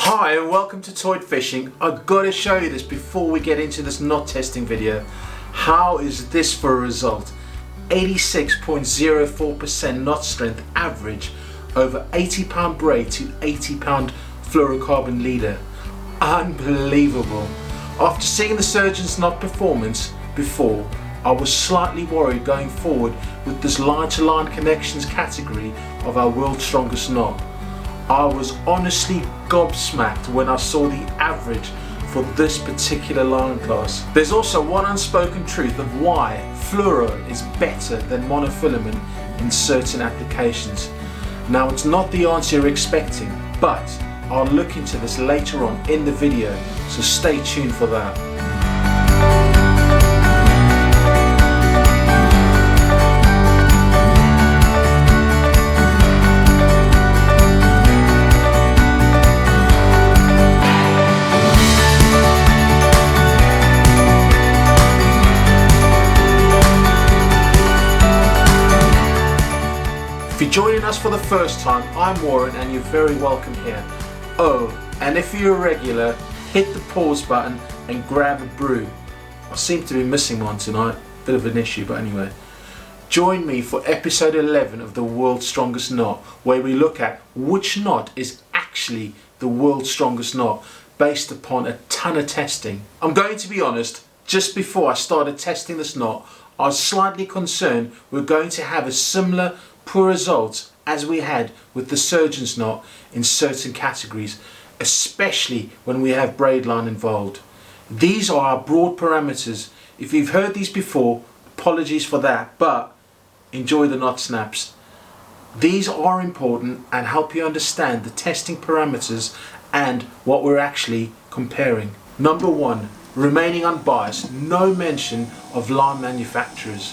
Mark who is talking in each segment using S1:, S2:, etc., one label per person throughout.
S1: Hi and welcome to Toit Fishing. I've got to show you this before we get into this knot testing video. How is this for a result? 86.04% knot strength average over 80 pound braid to 80 pound fluorocarbon leader. Unbelievable. After seeing the surgeon's knot performance before, I was slightly worried going forward with this line to line connections category of our world's strongest knot. I was honestly gobsmacked when I saw the average for this particular line class. There's also one unspoken truth of why Fluoro is better than monofilament in certain applications. Now, it's not the answer you're expecting, but I'll look into this later on in the video, so stay tuned for that. If you're joining us for the first time, I'm Warren and you're very welcome here. Oh, and if you're a regular, hit the pause button and grab a brew. I seem to be missing one tonight, bit of an issue, but anyway. Join me for episode 11 of the world's strongest knot, where we look at which knot is actually the world's strongest knot based upon a ton of testing. I'm going to be honest, just before I started testing this knot, I was slightly concerned we're going to have a similar poor results as we had with the surgeon's knot in certain categories, especially when we have braid line involved. These are our broad parameters. If you've heard these before, apologies for that, but enjoy the knot snaps. These are important and help you understand the testing parameters and what we're actually comparing. Number one, remaining unbiased, no mention of line manufacturers.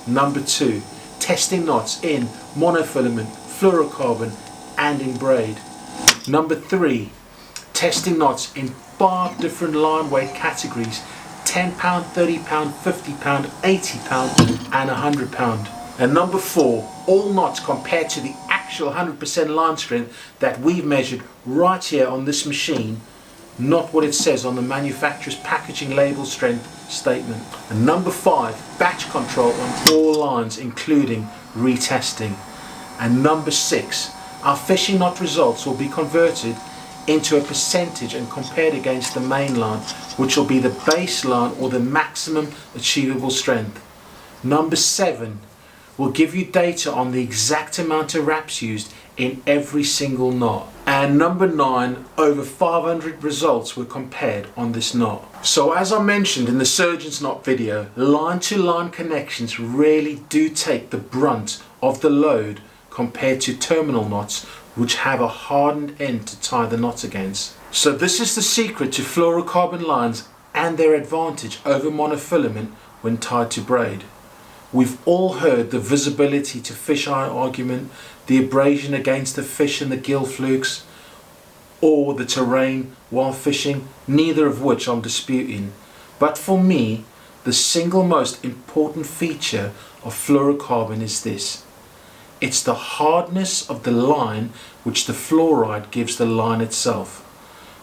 S1: Number two, testing knots in monofilament, fluorocarbon and in braid. Number three, testing knots in 5 different line weight categories: 10 pound, 30 pound, 50 pound, 80 pound and 100 pound. And number four, all knots compared to the actual 100% line strength that we've measured right here on this machine, not what it says on the manufacturer's packaging label strength statement. And number five, batch control on all lines including retesting. And number six, our fishing knot results will be converted into a percentage and compared against the mainline, which will be the baseline or the maximum achievable strength. Number seven, will give you data on the exact amount of wraps used in every single knot. And number nine, over 500 results were compared on this knot. So as I mentioned in the surgeon's knot video, line to line connections really do take the brunt of the load compared to terminal knots, which have a hardened end to tie the knot against. So this is the secret to fluorocarbon lines and their advantage over monofilament when tied to braid. We've all heard the visibility to fisheye argument, the abrasion against the fish and the gill flukes, or the terrain while fishing, neither of which I'm disputing. But for me, the single most important feature of fluorocarbon is this. It's the hardness of the line which the fluoride gives the line itself.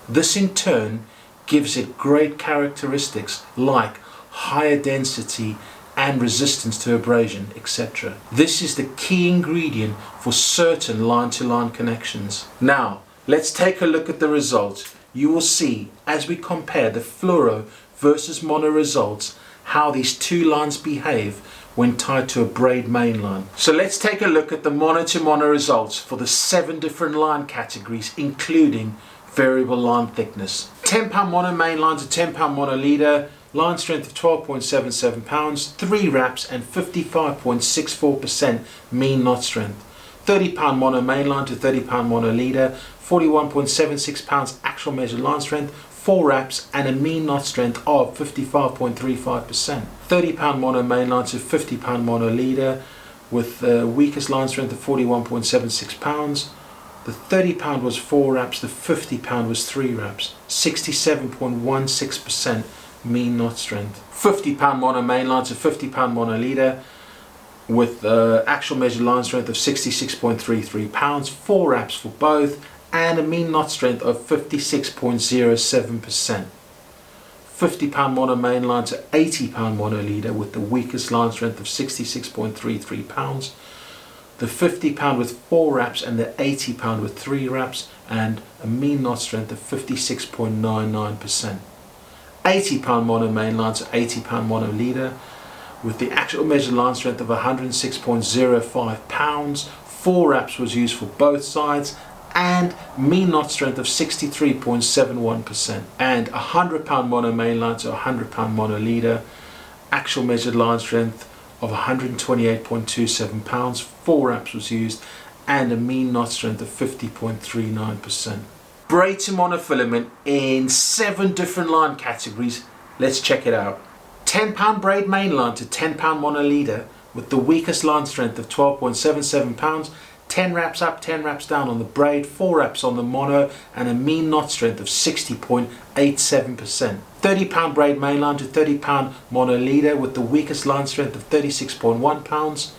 S1: This in turn gives it great characteristics like higher density and resistance to abrasion, etc. This is the key ingredient for certain line-to-line connections. Now, let's take a look at the results. You will see, as we compare the fluoro versus mono results, how these two lines behave when tied to a braid mainline. So let's take a look at the mono to mono results for the 7 different line categories, including variable line thickness. 10 pound mono mainline to 10 pound mono leader, line strength of 12.77 pounds, 3 wraps and 55.64% mean knot strength. 30 pound mono mainline to 30 pound mono leader, 41.76 pounds actual measured line strength, 4 wraps and a mean knot strength of 55.35%. 30 pound mono mainline to 50 pound mono leader with the weakest line strength of 41.76 pounds. The 30 pound was 4 wraps, the 50 pound was 3 wraps, 67.16% mean knot strength. 50 pound mono mainline to 50 pound mono leader with actual measured line strength of 66.33 pounds, 4 wraps for both and a mean knot strength of 56.07%. 50 pound mono mainline to 80 pound mono leader with the weakest line strength of 66.33 pounds. The 50 pound with 4 wraps and the 80 pound with 3 wraps, and a mean knot strength of 56.99%. 80 pound mono mainline to 80 pound mono leader with the actual measured line strength of 106.05 pounds. 4 wraps was used for both sides, and mean knot strength of 63.71%. And 100 pound mono mainline to 100 pound mono leader, actual measured line strength of 128.27 pounds. 4 wraps was used, and a mean knot strength of 50.39%. Braid to monofilament in 7 different line categories. Let's check it out. 10 pound braid mainline to 10 pound mono leader with the weakest line strength of 12.77 pounds. 10 wraps up, 10 wraps down on the braid, 4 wraps on the mono, and a mean knot strength of 60.87%. 30 pound braid mainline to 30 pound mono leader with the weakest line strength of 36.1 pounds.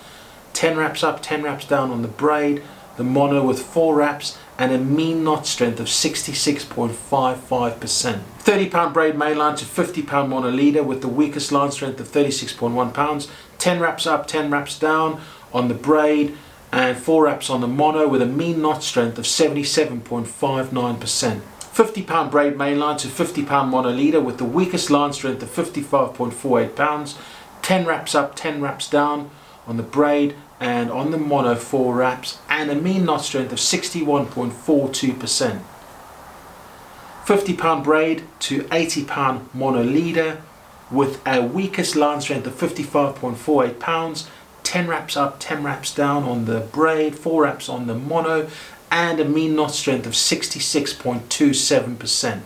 S1: 10 wraps up, 10 wraps down on the braid, the mono with 4 wraps, and a mean knot strength of 66.55%. 30 pound braid mainline to 50 pound mono leader with the weakest line strength of 36.1 pounds. 10 wraps up, 10 wraps down on the braid, and 4 wraps on the mono with a mean knot strength of 77.59%. 50 pound braid mainline to 50 pound mono leader with the weakest line strength of 55.48 pounds. 10 wraps up, 10 wraps down on the braid and on the mono, 4 wraps, and a mean knot strength of 61.42%. 50 pound braid to 80 pound mono leader with a weakest line strength of 55.48 pounds. 10 wraps up, 10 wraps down on the braid, 4 wraps on the mono, and a mean knot strength of 66.27%.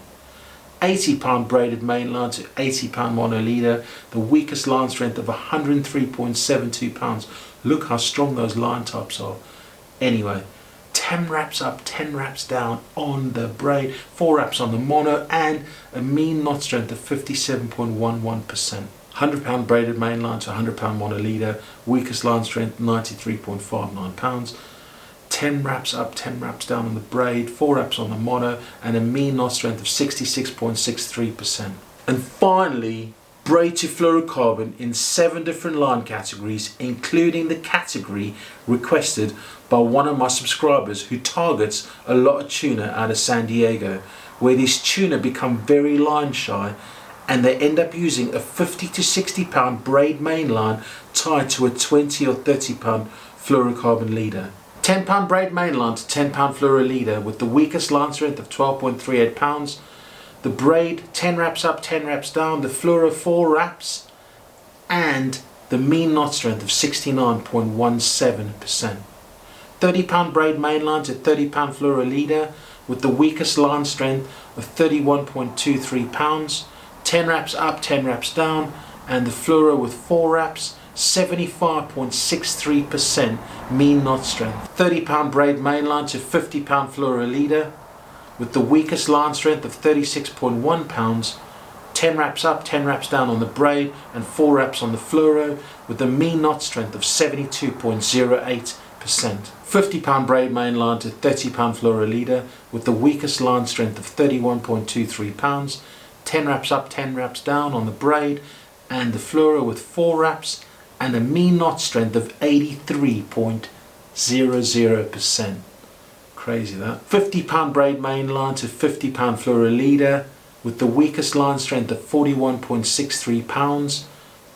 S1: 80 pound braided mainline to 80 pound mono leader, the weakest line strength of 103.72 pounds. Look how strong those line types are. Anyway, 10 wraps up, 10 wraps down on the braid, 4 wraps on the mono, and a mean knot strength of 57.11%. 100 pound braided mainline to 100 pound mono leader, weakest line strength 93.59 pounds. 10 wraps up, 10 wraps down on the braid, 4 wraps on the mono, and a mean knot strength of 66.63%. And finally, braid to fluorocarbon in 7 different line categories, including the category requested by one of my subscribers who targets a lot of tuna out of San Diego, where these tuna become very line shy and they end up using a 50 to 60 pound braid mainline tied to a 20 or 30 pound fluorocarbon leader. 10 pound braid mainline to 10 pound fluoro leader with the weakest line strength of 12.38 pounds. The braid 10 wraps up, 10 wraps down, the fluoro 4 wraps, and the mean knot strength of 69.17%. 30 pound braid mainline to 30 pound fluoro leader with the weakest line strength of 31.23 pounds. 10 wraps up, 10 wraps down, and the fluoro with 4 wraps, 75.63% mean knot strength. 30 pound braid mainline to 50 pound fluoro leader with the weakest line strength of 36.1 pounds. 10 wraps up, 10 wraps down on the braid, and 4 wraps on the fluoro with a mean knot strength of 72.08%. 50 pound braid mainline to 30 pound fluoro leader with the weakest line strength of 31.23 pounds. 10 wraps up, 10 wraps down on the braid and the fluoro with 4 wraps, and a mean knot strength of 83.00%. Crazy that. 50 pound braid mainline to 50 pound fluoro leader with the weakest line strength of 41.63 pounds.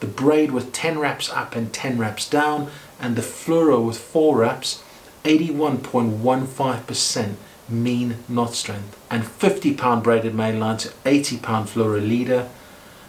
S1: The braid with 10 wraps up and 10 wraps down, and the fluoro with 4 wraps, 81.15% mean knot strength. And 50 pound braided mainline to 80 pound fluoro leader,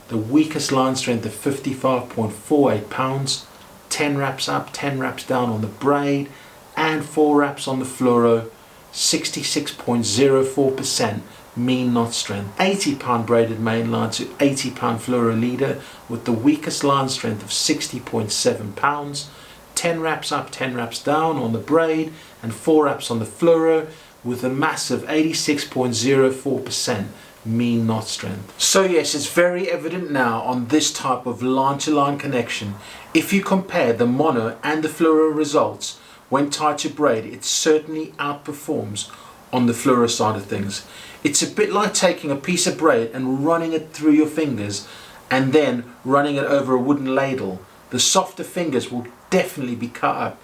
S1: the weakest line strength of 55.48 pounds. 10 wraps up, 10 wraps down on the braid, and 4 wraps on the fluoro, 66.04% mean knot strength. 80 pound braided mainline to 80 pound fluoro leader with the weakest line strength of 60.7 pounds. 10 wraps up, 10 wraps down on the braid, and 4 wraps on the fluoro with a massive 86.04% mean knot strength. So yes, it's very evident now on this type of line to line connection. If you compare the mono and the fluoro results when tied to braid, it certainly outperforms on the Fluoro side of things. It's a bit like taking a piece of braid and running it through your fingers and then running it over a wooden ladle. The softer fingers will definitely be cut up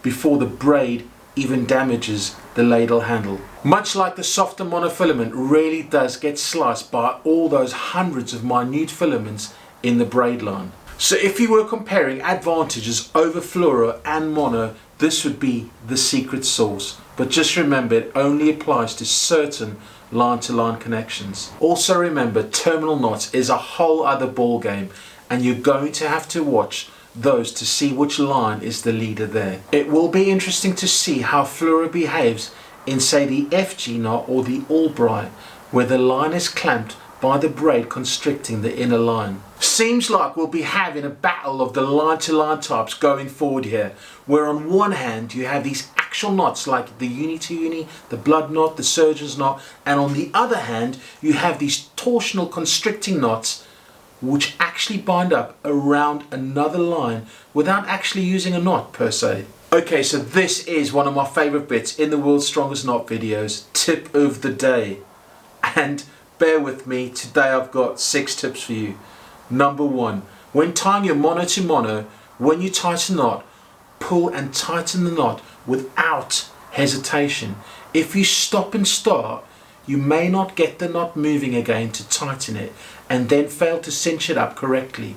S1: before the braid even damages the ladle handle. Much like the softer monofilament really does get sliced by all those hundreds of minute filaments in the braid line. So if you were comparing advantages over Fluoro and mono, this would be the secret sauce. But just remember, it only applies to certain line-to-line connections. Also remember, terminal knots is a whole other ball game, and you're going to have to watch those to see which line is the leader there. It will be interesting to see how Fluoro behaves in, say, the FG knot or the Albright, where the line is clamped by the braid constricting the inner line. Seems like we'll be having a battle of the line-to-line types going forward here, where on one hand you have these actual knots like the uni-to-uni, the blood knot, the surgeon's knot, and on the other hand you have these torsional constricting knots which actually bind up around another line without actually using a knot per se. Okay, so this is one of my favorite bits in the World's Strongest Knot videos, tip of the day. And bear with me, today I've got 6 tips for you. Number 1, when tying your mono to mono, when you tighten a knot, pull and tighten the knot without hesitation. If you stop and start, you may not get the knot moving again to tighten it and then fail to cinch it up correctly.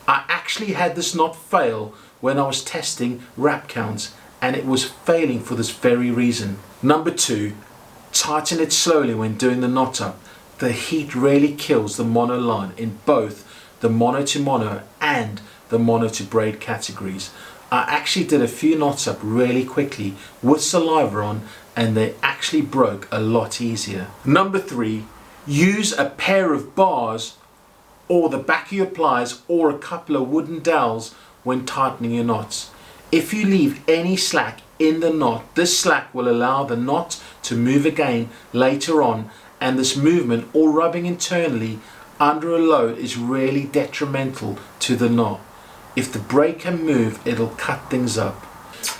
S1: I actually had this knot fail when I was testing wrap counts, and it was failing for this very reason. Number 2, tighten it slowly when doing the knot up. The heat really kills the mono line in both the mono to mono and the mono to braid categories. I actually did a few knots up really quickly with saliva on, and they actually broke a lot easier. Number 3, use a pair of bars or the back of your pliers or a couple of wooden dowels when tightening your knots. If you leave any slack in the knot, this slack will allow the knot to move again later on, and this movement or rubbing internally under a load is really detrimental to the knot. If the braid can move, it'll cut things up.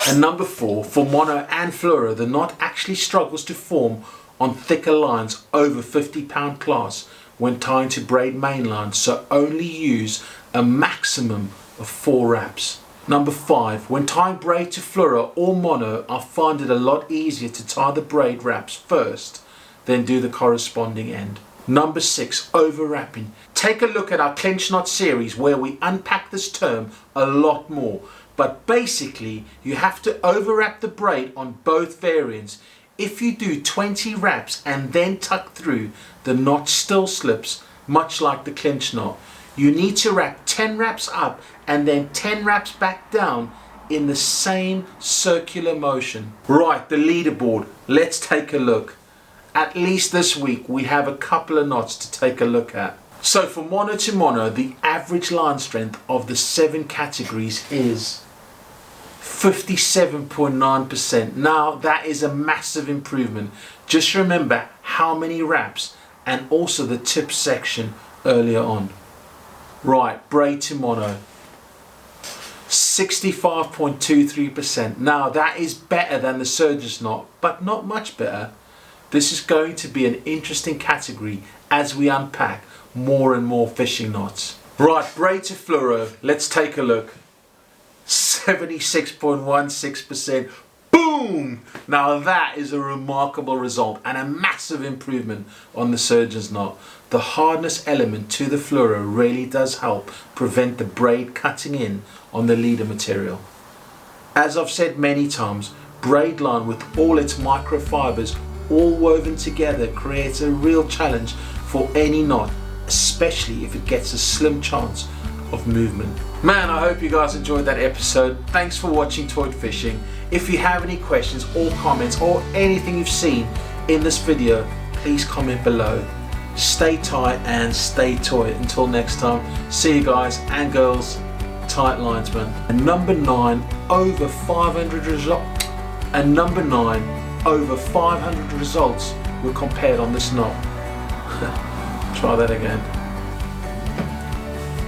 S1: And number 4, for mono and Fluoro, the knot actually struggles to form on thicker lines over 50-pound class when tying to braid mainline, so only use a maximum of 4 wraps. Number 5, when tying braid to Fluoro or mono, I find it a lot easier to tie the braid wraps first, then do the corresponding end. Number 6, overwrapping. Take a look at our clinch knot series where we unpack this term a lot more, but basically you have to overwrap the braid on both variants. If you do 20 wraps and then tuck through, the knot still slips, much like the clinch knot. You need to wrap 10 wraps up and then 10 wraps back down in the same circular motion. Right, the leaderboard, let's take a look. At least this week we have a couple of knots to take a look at. So for mono to mono, the average line strength of the 7 categories is 57.9%. Now that is a massive improvement. Just remember how many wraps and also the tip section earlier on. Right, braid to mono, 65.23%. Now that is better than the surgeon's knot, but not much better. This is going to be an interesting category as we unpack more and more fishing knots. Right, braid to Fluoro, let's take a look. 76.16%. Boom! Now that is a remarkable result and a massive improvement on the surgeon's knot. The hardness element to the Fluoro really does help prevent the braid cutting in on the leader material. As I've said many times, braid line with all its microfibers all woven together creates a real challenge for any knot, especially if it gets a slim chance of movement. Man, I hope you guys enjoyed that episode. Thanks for watching Toit Fishing. If you have any questions or comments or anything you've seen in this video, please comment below. Stay tight and stay toy. Until next time, see you guys and girls, tight linesman. And number 9, over 500 results. And number 9, over 500 results were compared on this knot. Try that again.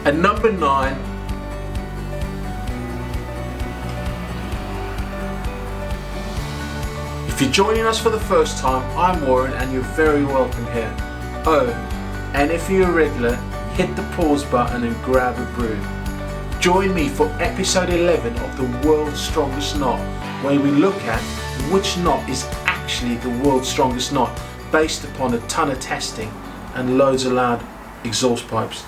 S1: And number 9, If you're joining us for the first time, I'm Warren and you're very welcome here. Oh, and if you're a regular, hit the pause button and grab a brew. Join me for episode 11 of The World's Strongest Knot, where we look at which knot is actually the world's strongest knot based upon a ton of testing and loads of loud exhaust pipes.